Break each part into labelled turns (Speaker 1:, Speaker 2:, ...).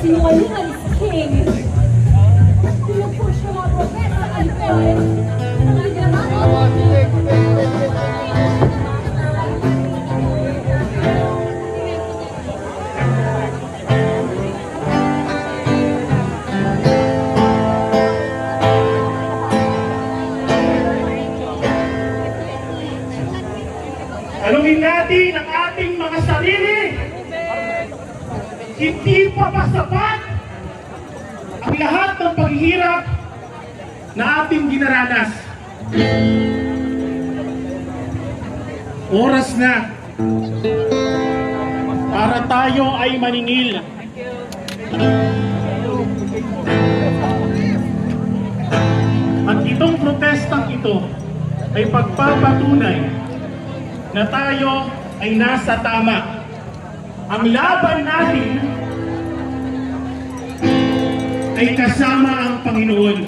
Speaker 1: Sinungalingan is king. Pinupush ng mga protesta at parents.
Speaker 2: Tanungin natin ang ating mga sarili. Hindi pa ba sapat ang lahat ng paghihirap na ating ginaranas? Oras na para tayo ay maningil. At itong protestang ito ay pagpapatunay na tayo ay nasa tama. Ang laban natin ay kasama ang Panginoon.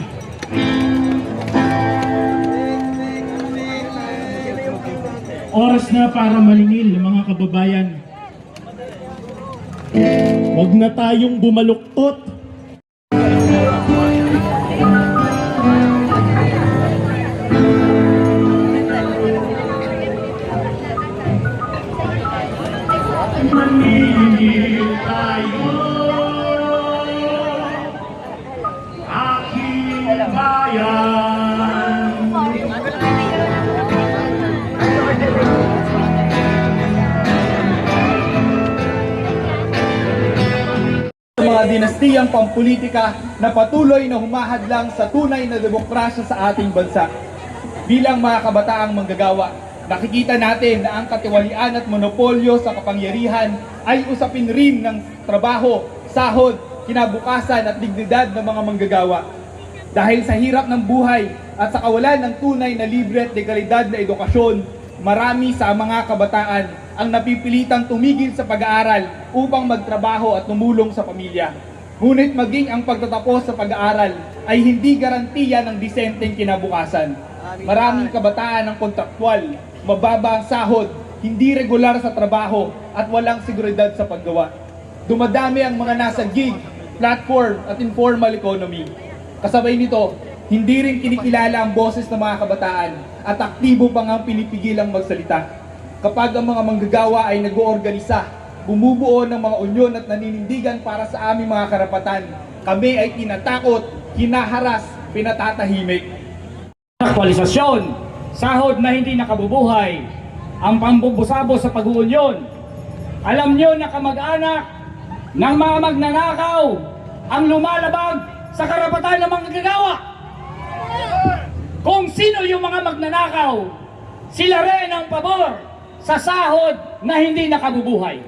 Speaker 2: Oras na para maningil, mga kababayan. Huwag na tayong bumaluktot. Maningil tayo, aking bayan.
Speaker 3: Mga dinastiyang pampulitika na patuloy na humahadlang sa tunay na demokrasya sa ating bansa. Bilang mga kabataang manggagawa, nakikita natin na ang katiwalian at monopolyo sa kapangyarihan ay usapin rin ng trabaho, sahod, kinabukasan at dignidad ng mga manggagawa. Dahil sa hirap ng buhay at sa kawalan ng tunay na libre at legalidad na edukasyon, marami sa mga kabataan ang napipilitang tumigil sa pag-aaral upang magtrabaho at tumulong sa pamilya. Ngunit maging ang pagtatapos sa pag-aaral ay hindi garantiya ng disenteng kinabukasan. Maraming kabataan ang kontraktual, mababa ang sahod, hindi regular sa trabaho at walang seguridad sa paggawa. Dumadami ang mga nasa gig, platform at informal economy. Kasabay nito, hindi rin kinikilala ang boses ng mga kabataan at aktibo pang ang pinipigilang magsalita. Kapag ang mga manggagawa ay nag-oorganisa, bumubuo ng mga unyon at naninindigan para sa aming mga karapatan, kami ay tinatakot, hinaharas, pinatatahimik.
Speaker 4: Aktualisasyon, sahod na hindi nakabubuhay, ang pambubusabo sa pag-uunyon. Alam nyo na kamag-anak ng mga magnanakaw ang lumalabag sa karapatan ng mga gagawa. Kung sino yung mga magnanakaw, sila rin ang pabor sa sahod na hindi nakabubuhay.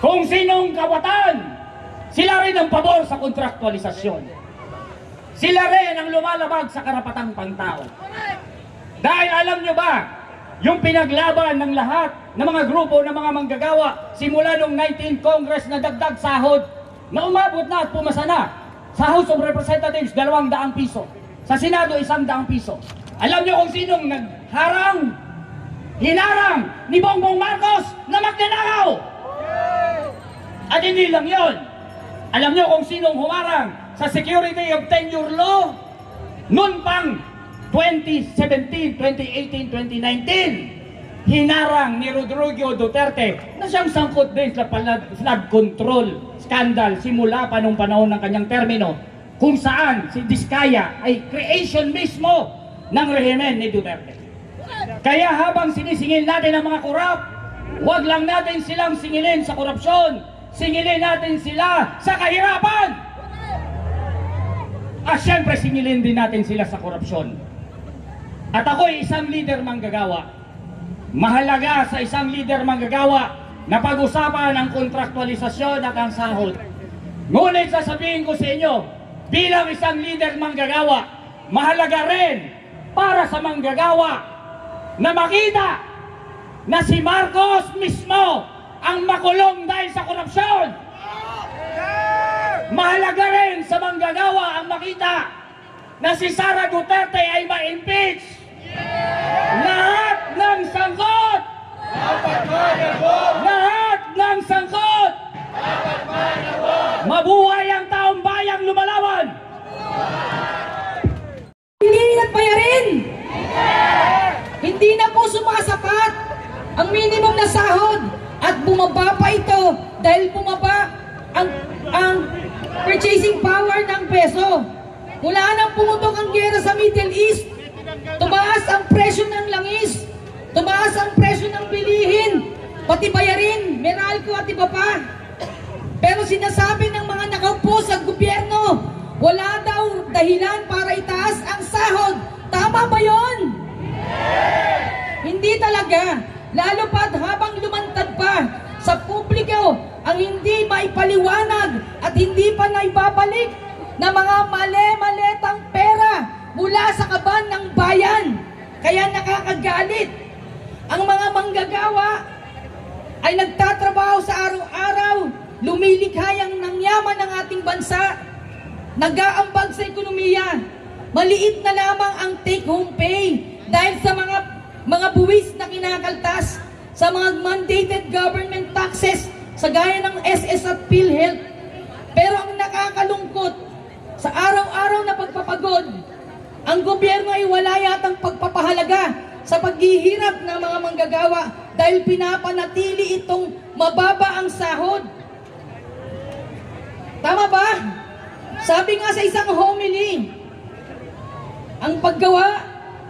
Speaker 4: Kung sinong kawatan, sila rin ang pabor sa kontraktualisasyon. Sila rin ang lumalabag sa karapatang pantao. Dahil alam nyo ba, yung pinaglaban ng lahat ng mga grupo ng mga manggagawa simula noong 19th Congress na dagdag sahod na umabot na at pumasa na sa House of Representatives 200 piso, sa Senado 100 piso. Alam nyo kung sinong nagharang, hinarang ni Bongbong Marcos na magnanakaw? At hindi lang yon. Alam nyo kung sinong humarang sa Security of Tenure Law noon pang 2017, 2018, 2019, hinarang ni Rodrigo Duterte na siyang sangkot din sa flood control scandal simula pa nung panahon ng kanyang termino, kung saan si Diskaya ay creation mismo ng rehimen ni Duterte. Kaya habang sinisingil natin ang mga korap, huwag lang natin silang singilin sa korupsyon, singilin natin sila sa kahirapan. At syempre singilin din natin sila sa korupsyon. At ako'y isang leader manggagawa. Mahalaga sa isang leader manggagawa na pag-usapan ang kontraktualisasyon at ang sahod. Ngunit sasabihin ko sa inyo, bilang isang leader manggagawa, mahalaga rin para sa manggagawa na makita na si Marcos mismo ang makulong dahil sa korupsyon. Mahalaga rin sa manggagawa ang makita na si Sara Duterte ay ma-impeach. Lahat ng sangkot! Lahat ng sangkot!
Speaker 5: sahod at bumaba pa ito dahil bumaba ang purchasing power ng peso. Mula nang pumutok ang giyera sa Middle East, tumaas ang presyo ng langis, tumaas ang presyo ng bilihin, pati bayarin, Meralco at iba pa. Pero sinasabi ng mga nakaupo sa gobyerno, wala daw dahilan para itaas ang sahod. Tama ba yon? Hindi talaga. Lalo pat habang lumantad pa sa publiko ang hindi maipaliwanag at hindi pa naibabalik na mga mali-maletang pera mula sa kaban ng bayan. Kaya nakakagalit. Ang mga manggagawa ay nagtatrabaho sa araw-araw, lumilikhayang ng yaman ng ating bansa, nag-aambag sa ekonomiya. Maliit na lamang ang take-home pay dahil sa mga buwis na kinakaltas sa mga mandated government taxes sa gaya ng SS at PhilHealth. Pero ang nakakalungkot, sa araw-araw na pagpapagod, ang gobyerno ay wala yatang pagpapahalaga sa paghihirap ng mga manggagawa dahil pinapanatili itong mababa ang sahod. Tama ba? Sabi nga sa isang homily, ang paggawa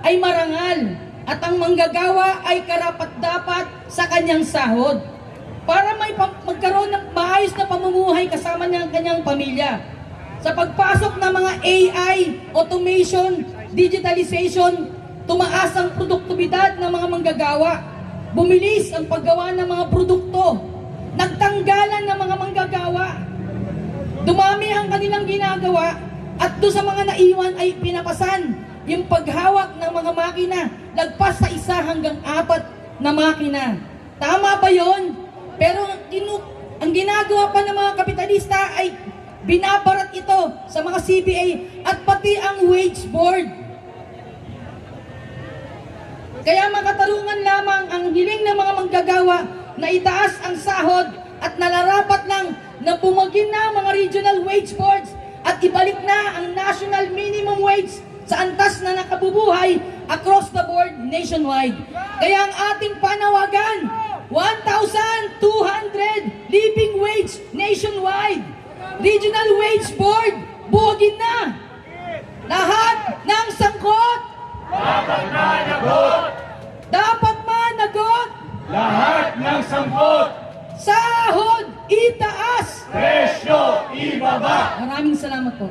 Speaker 5: ay marangal at ang manggagawa ay karapat-dapat sa kanyang sahod para magkaroon ng maayos na pamumuhay kasama ng kanyang pamilya. Sa pagpasok ng mga AI, automation, digitalization, tumaas ang produktibidad ng mga manggagawa. Bumilis ang paggawa ng mga produkto. Nagtanggalan ng mga manggagawa. Dumami ang kanilang ginagawa at doon sa mga naiwan ay pinapasan yung paghawak ng mga makina. Lagpas sa 1 hanggang 4 na makina. Tama ba yon? Pero ang ginagawa pa ng mga kapitalista ay binabarat ito sa mga CBA at pati ang wage board. Kaya makatarungan lamang ang hiling ng mga manggagawa na itaas ang sahod at nararapat lang na bumagin na ang mga regional wage boards at ibalik na ang national minimum wage sa antas na nakabubuhay across the board nationwide. Kaya ang ating panawagan, 1,200 living wage nationwide. Regional Wage Board, buwagin na! Lahat ng sangkot!
Speaker 3: Dapat managot!
Speaker 5: Dapat managot!
Speaker 3: Lahat ng sangkot!
Speaker 5: Sahod itaas!
Speaker 3: Presyo ibaba!
Speaker 5: Maraming salamat po.